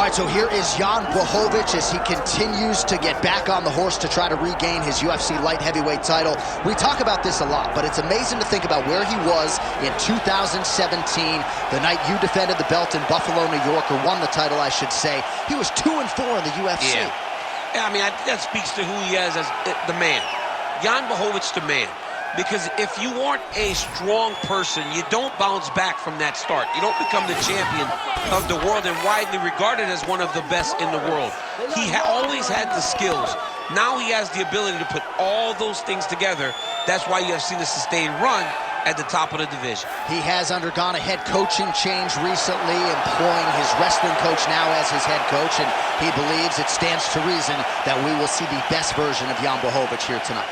All right, so here is Jan Blachowicz as he continues to get back on the horse to try to regain his UFC light heavyweight title. We talk about this a lot, but it's amazing to think about where he was in 2017, the night you defended the belt in Buffalo, New York, or won the title, I should say. He was 2-4 in the UFC. Yeah, I mean, that speaks to who he is as the man. Jan Blachowicz, the man. Because if you aren't a strong person, you don't bounce back from that start. You don't become the champion of the world and widely regarded as one of the best in the world. He always had the skills. Now he has the ability to put all those things together. That's why you have seen a sustained run at the top of the division. He has undergone a head coaching change recently, employing his wrestling coach now as his head coach, and he believes it stands to reason that we will see the best version of Jan Blachowicz here tonight.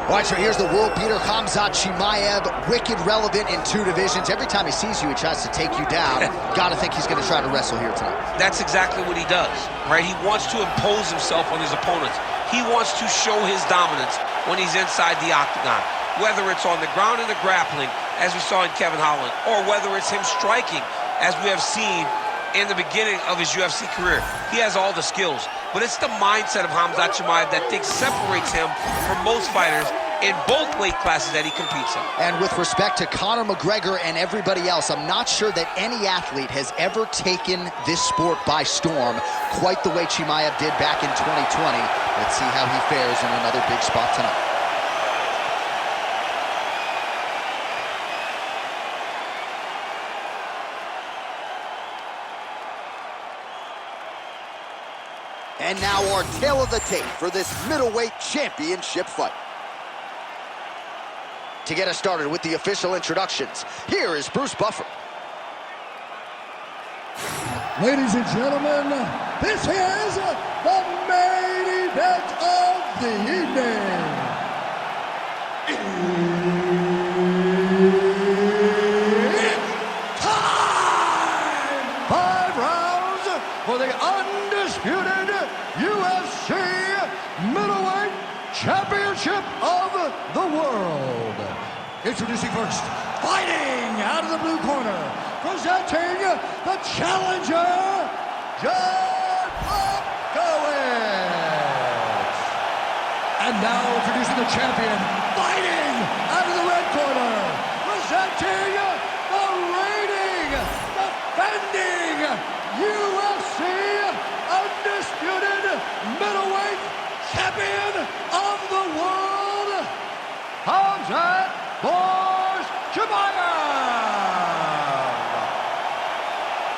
All right, so here's the world beater, Khamzat Chimaev, wicked relevant in 2 divisions. Every time he sees you, he tries to take you down. Gotta think he's gonna try to wrestle here tonight. That's exactly what he does, right? He wants to impose himself on his opponents. He wants to show his dominance when he's inside the octagon, whether it's on the ground in the grappling, as we saw in Kevin Holland, or whether it's him striking, as we have seen in the beginning of his UFC career. He has all the skills, but it's the mindset of Khamzat Chimaev that separates him from most fighters in both weight classes that he competes in. And with respect to Conor McGregor and everybody else, I'm not sure that any athlete has ever taken this sport by storm quite the way Chimaev did back in 2020. Let's see how he fares in another big spot tonight. And now our tale of the tape for this middleweight championship fight. To get us started with the official introductions, here is Bruce Buffer. Ladies and gentlemen, this is the main event of the evening. It's time! 5 rounds for the undisputed UFC middleweight championship of the world. Introducing first, fighting out of the blue corner, presenting the challenger, Jan Blachowicz. And now introducing the champion, fighting out of the red corner, presenting the reigning, defending UFC undisputed middleweight champion of the world, Khamzat Chimaev.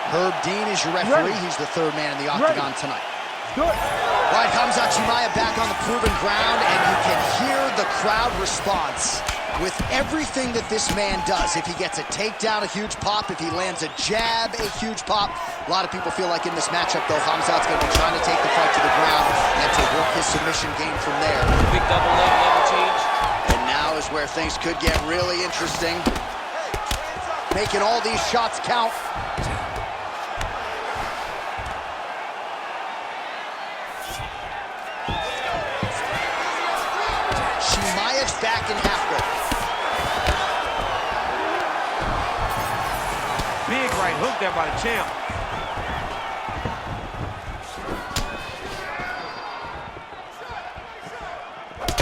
Herb Dean is your referee. He's the 3rd man in the octagon tonight. Good. All right, Khamzat Chimaev back on the proven ground, and you can hear the crowd response with everything that this man does. If he gets a takedown, a huge pop. If he lands a jab, a huge pop. A lot of people feel like in this matchup, though, Khamzat's going to be trying to take the fight to the ground and to work his submission game from there. Big double leg level change. And now is where things could get really interesting. Making all these shots count. Chimaev's back in half guard. Big right hook there by the champ.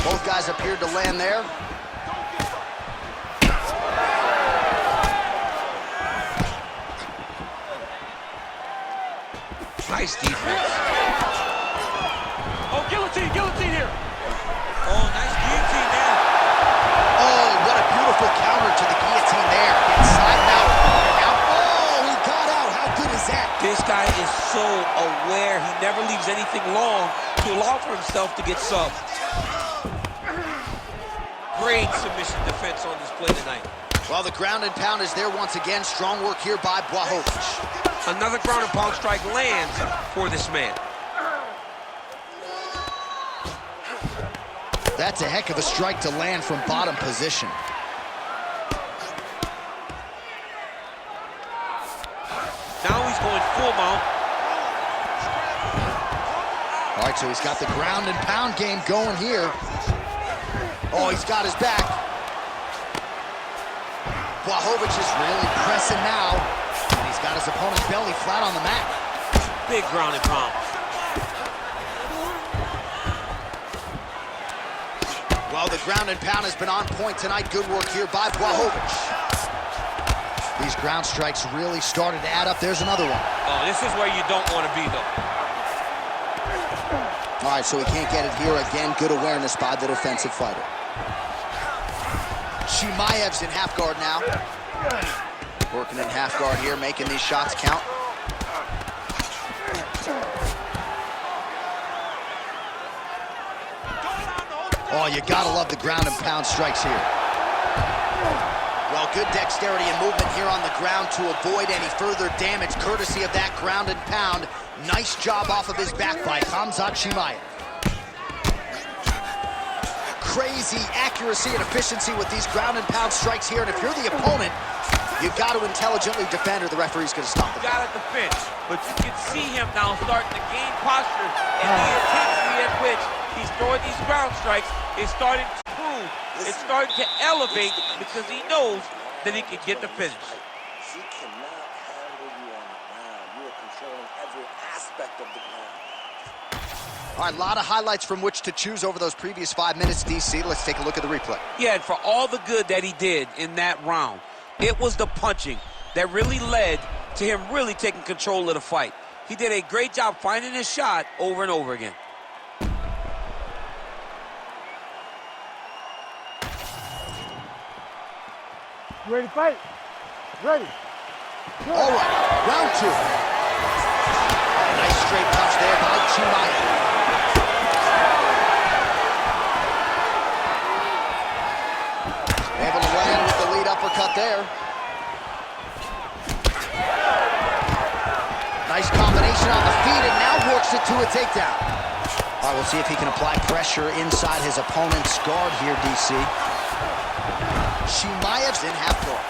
Both guys appeared to land there. Nice defense. Oh, guillotine here. Oh, nice guillotine there. Oh, what a beautiful counter to the guillotine there. Inside and out. Oh, he got out. How good is that? This guy is so aware. He never leaves anything long to allow for himself to get subbed. Great submission defense on display tonight. Well, the ground and pound is there once again. Strong work here by Blachowicz. Another ground and pound strike lands for this man. That's a heck of a strike to land from bottom position. Now he's going full mount. right, so he's got the ground and pound game going here. Oh, he's got his back. Blachowicz is really pressing now. And he's got his opponent's belly flat on the mat. Big ground and pound. Well, the ground and pound has been on point tonight. Good work here by Blachowicz. These ground strikes really started to add up. There's another one. Oh, this is where you don't want to be, though. All right, so he can't get it here. Again, good awareness by the defensive fighter. Chimaev's in half guard now. Working in half guard here, making these shots count. Oh, you gotta love the ground and pound strikes here. Well, good dexterity and movement here on the ground to avoid any further damage, courtesy of that ground and pound. Nice job off of his back by Khamzat Chimaev. Crazy accuracy and efficiency with these ground and pound strikes here, and if you're the opponent, you've got to intelligently defend or the referee's going to stop it. You got to defend, but you can see him now starting to gain posture, and the intensity at which he's throwing these ground strikes is starting to prove. It's starting to elevate because he knows that he can get the finish. He cannot handle you on the ground. You are controlling every aspect of the ground. All right, a lot of highlights from which to choose over those previous 5 minutes, DC. Let's take a look at the replay. Yeah, and for all the good that he did in that round, it was the punching that really led to him really taking control of the fight. He did a great job finding his shot over and over again. Ready to fight? Ready. Good. All right, round 2. Nice straight punch there by Chimaev. Able to land with the lead uppercut there. Nice combination on the feet, and now works it to a takedown. All right, we'll see if he can apply pressure inside his opponent's guard here, DC. Chimaev's in half guard.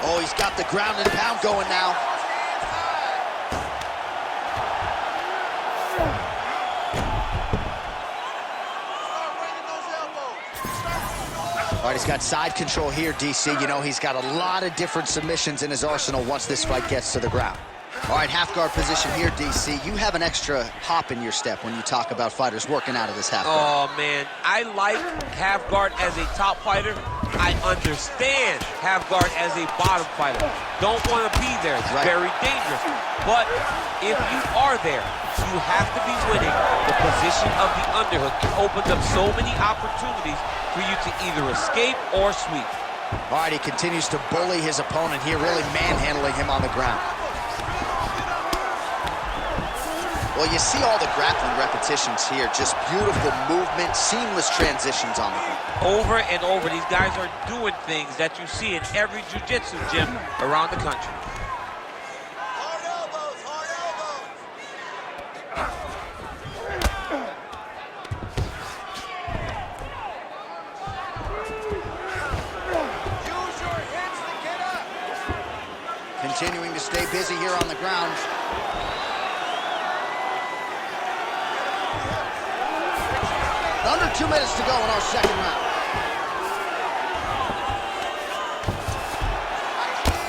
Oh, he's got the ground and pound going now. All right, he's got side control here, DC. You know, he's got a lot of different submissions in his arsenal once this fight gets to the ground. All right, half guard position here, DC. You have an extra hop in your step when you talk about fighters working out of this half guard. Oh, man, I like half guard as a top fighter. I understand half guard as a bottom fighter. Don't want to be there. It's very dangerous. But if you are there, you have to be winning. The position of the underhook opens up so many opportunities for you to either escape or sweep. All right, he continues to bully his opponent here, really manhandling him on the ground. Well, you see all the grappling repetitions here. Just beautiful movement, seamless transitions on the ground. Over and over, these guys are doing things that you see in every jiu-jitsu gym around the country. Hard elbows, hard elbows. Use your hips to get up. Continuing to stay busy here on the ground. Under 2 minutes to go in our second round.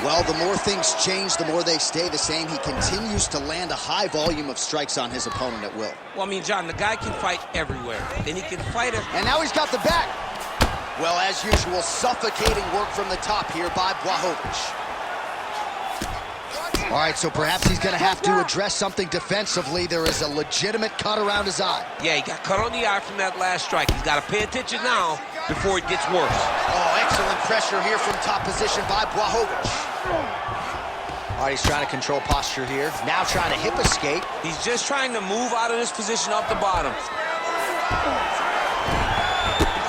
Well, the more things change, the more they stay the same. He continues to land a high volume of strikes on his opponent at will. Well, I mean, John, the guy can fight everywhere, and he can fight it. And now he's got the back. Well, as usual, suffocating work from the top here by Blachowicz. All right, so perhaps he's going to have to address something defensively. There is a legitimate cut around his eye. Yeah, he got cut on the eye from that last strike. He's got to pay attention now before it gets worse. Oh, excellent pressure here from top position by Blachowicz. All right, he's trying to control posture here. Now trying to hip escape. He's just trying to move out of this position up the bottom.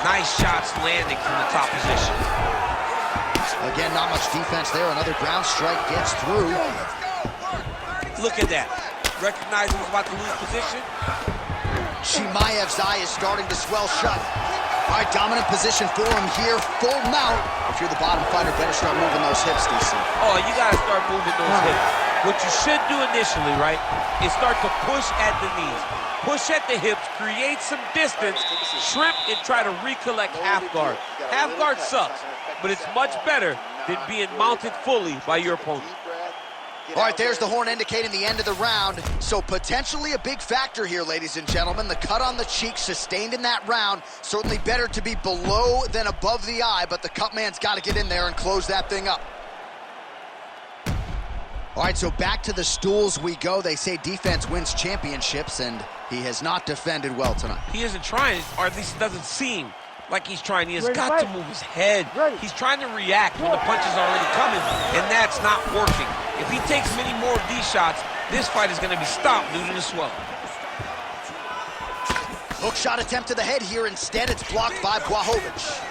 Nice shots landing from the top position. Again, not much defense there. Another ground strike gets through. Look at that. Recognizing he's about to lose position. Chimaev's eye is starting to swell shut. All right, dominant position for him here. Full mount. If you're the bottom fighter, better start moving those hips, DC. Oh, you got to start moving those hips. What you should do initially, right, is start to push at the knees. Push at the hips, create some distance, shrimp, and try to recollect half guard. Half guard sucks, but it's much better than being mounted fully by your opponent. All right, there's the horn indicating the end of the round. So potentially a big factor here, ladies and gentlemen. The cut on the cheek sustained in that round. Certainly better to be below than above the eye, but the cut man's got to get in there and close that thing up. All right, so back to the stools we go. They say defense wins championships, and he has not defended well tonight. He isn't trying, or at least it doesn't seem like he's trying. He has got to move his head. He's trying to react when the punch is already coming, and that's not working. If he takes many more of these shots, this fight is going to be stopped due to the swelling. Hook shot attempt to the head here. Instead, it's blocked by Blachowicz.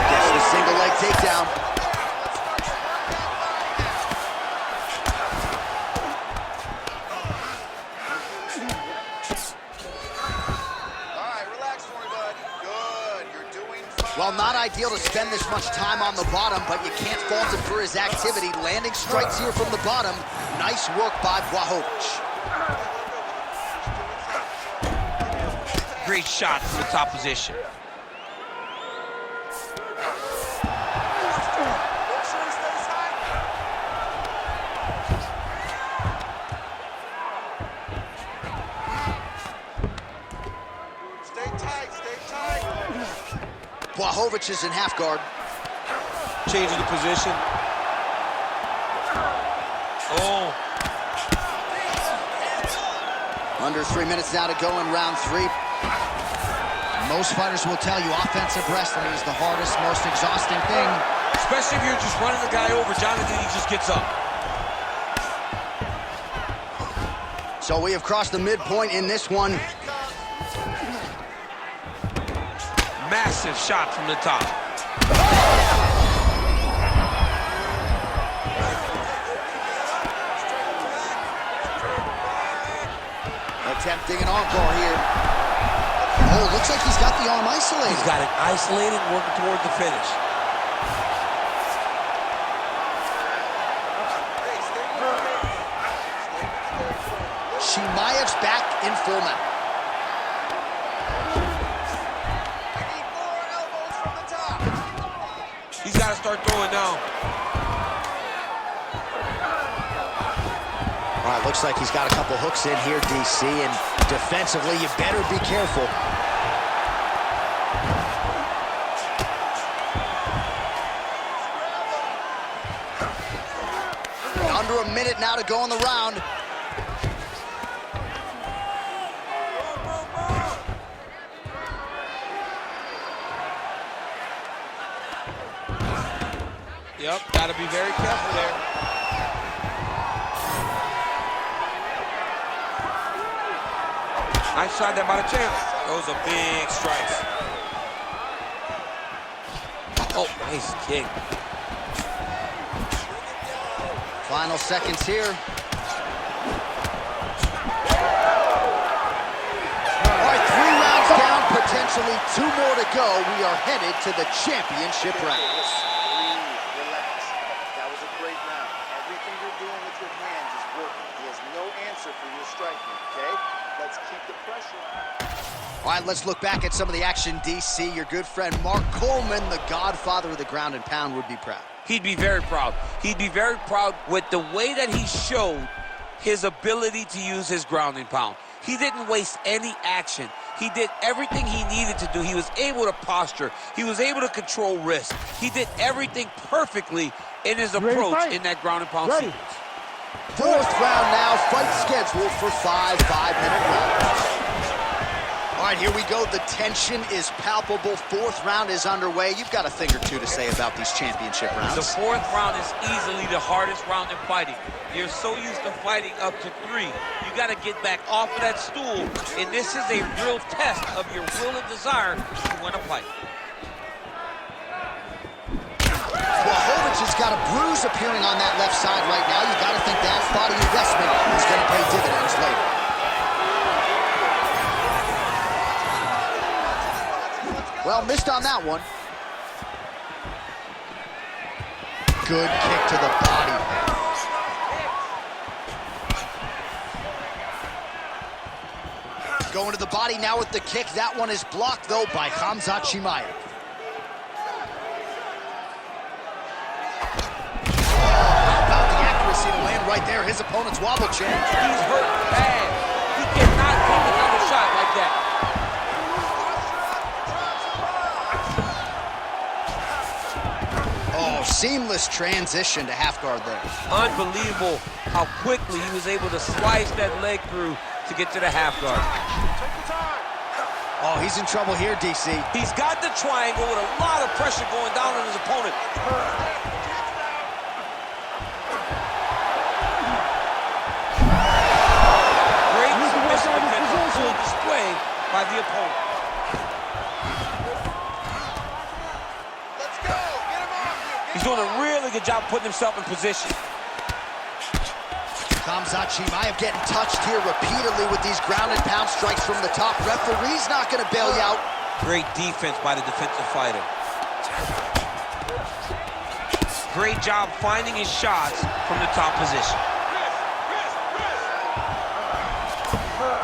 Gets the single leg takedown. Well, not ideal to spend this much time on the bottom, but you can't fault him for his activity. Landing strikes here from the bottom. Nice work by Blachowicz. Great shot from the top position. Blachowicz is in half guard. Changing the position. Oh. Under 3 minutes now to go in round 3. Most fighters will tell you offensive wrestling is the hardest, most exhausting thing. Especially if you're just running the guy over, Jonathan, he just gets up. So we have crossed the midpoint in this one. Massive shot from the top. Attempting an encore here. Oh, looks like he's got the arm isolated. He's got it isolated, working toward the finish. Chimaev's back in full mount. He's got to start throwing now. All right, looks like he's got a couple hooks in here, DC, and defensively, you better be careful. Under a minute now to go in the round. Yep, got to be very careful there. Nice shot there by the champ. Those are big strikes. Oh, nice kick. Final seconds here. All right, 3 rounds down, potentially 2 more to go. We are headed to the championship rounds. All right, let's look back at some of the action, DC. Your good friend Mark Coleman, the godfather of the ground and pound, would be proud. He'd be very proud. He'd be very proud with the way that he showed his ability to use his ground and pound. He didn't waste any action. He did everything he needed to do. He was able to posture. He was able to control wrist. He did everything perfectly in his approach in that ground and pound sequence. 4th round now, fight scheduled for 5 5-minute rounds. All right, here we go. The tension is palpable. 4th round is underway. You've got a thing or two to say about these championship rounds. The 4th round is easily the hardest round in fighting. You're so used to fighting up to 3. You got to get back off of that stool, and this is a real test of your will and desire to win a fight. Blachowicz has got a bruise appearing on that left side right now. You got to think that body investment is going to pay dividends later. Well, missed on that one. Good kick to the body. Going to the body now with the kick. That one is blocked, though, by Khamzat Chimaev. How about the accuracy to land right there? His opponent's wobble change. He's hurt bad. He cannot take another shot like that. Oh, seamless transition to half guard there. Unbelievable how quickly he was able to slice that leg through to get to the half guard. Oh, he's in trouble here, DC. He's got the triangle with a lot of pressure going down on his opponent. Great submission potential, full display by the opponent. Let's go. Get him off here. He's doing a really good job putting himself in position. Khamzat Chimaev getting touched here repeatedly with these ground and pound strikes from the top. Referee's not going to bail you out. Great defense by the defensive fighter. Great job finding his shots from the top position.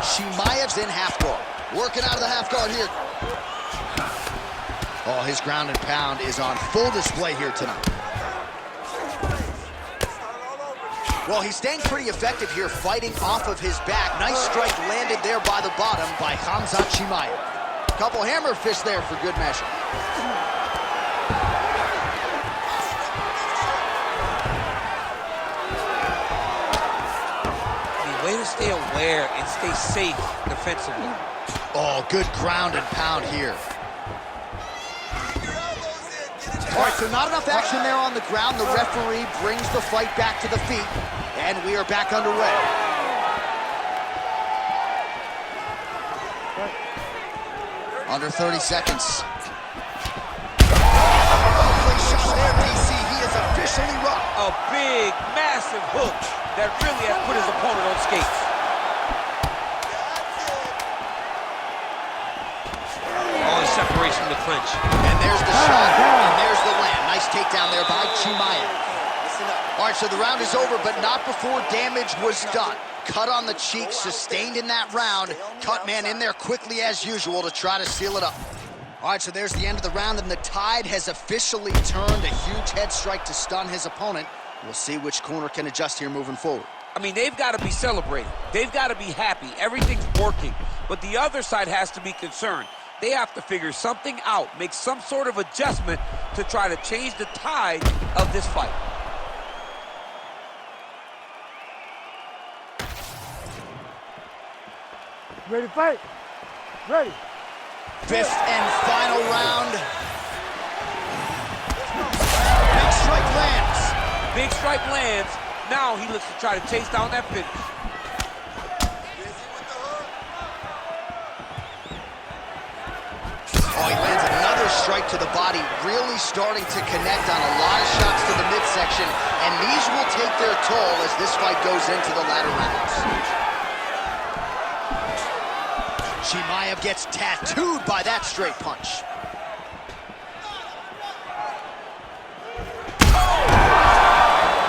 Chimaev's in half guard. Working out of the half guard here. Oh, his ground and pound is on full display here tonight. Well, he's staying pretty effective here, fighting off of his back. Nice strike landed there by the bottom by Khamzat Chimaev. Couple hammer fists there for good measure. Way to stay aware and stay safe defensively. Oh, good ground and pound here. All right, so not enough action there on the ground. The referee brings the fight back to the feet, and we are back underway. Under 30 seconds. Lovely shot there, DC. He is officially rocked. A big, massive hook that really has put his opponent on skates. Oh, he separates from the clinch. And there's the shot, and there's the land. Nice takedown there by Chimaev. All right, so the round is over, but not before damage was done. Cut on the cheek, sustained in that round. Cut man in there quickly as usual to try to seal it up. All right, so there's the end of the round, and the tide has officially turned. A huge head strike to stun his opponent. We'll see which corner can adjust here moving forward. I mean, they've got to be celebrating. They've got to be happy. Everything's working. But the other side has to be concerned. They have to figure something out, make some sort of adjustment to try to change the tide of this fight. Ready to fight? Ready. Fifth and final round. Big strike lands. Big strike lands. Now he looks to try to chase down that finish. Oh, he lands another strike to the body, really starting to connect on a lot of shots to the midsection, and these will take their toll as this fight goes into the latter rounds. Chimaev gets tattooed by that straight punch.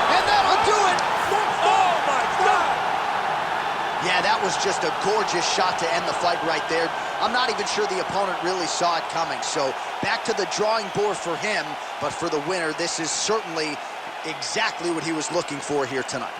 And that'll do it! Oh, my God! Yeah, that was just a gorgeous shot to end the fight right there. I'm not even sure the opponent really saw it coming. So back to the drawing board for him, but for the winner, this is certainly exactly what he was looking for here tonight.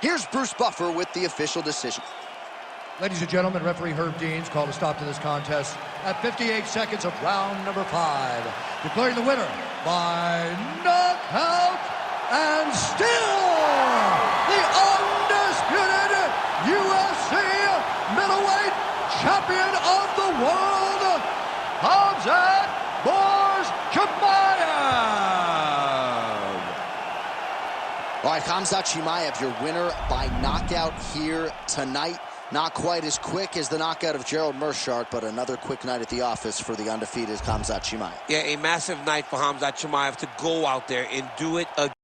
Here's Bruce Buffer with the official decision. Ladies and gentlemen, referee Herb Dean's called a stop to this contest at 58 seconds of round number 5, declaring the winner by knockout and still the undisputed UFC middleweight champion of the world, Khamzat Chimaev. All right, Khamzat Chimaev, your winner by knockout here tonight. Not quite as quick as the knockout of Gerald Meerschaert, but another quick night at the office for the undefeated Khamzat Chimaev. Yeah, a massive night for Khamzat Chimaev to go out there and do it again.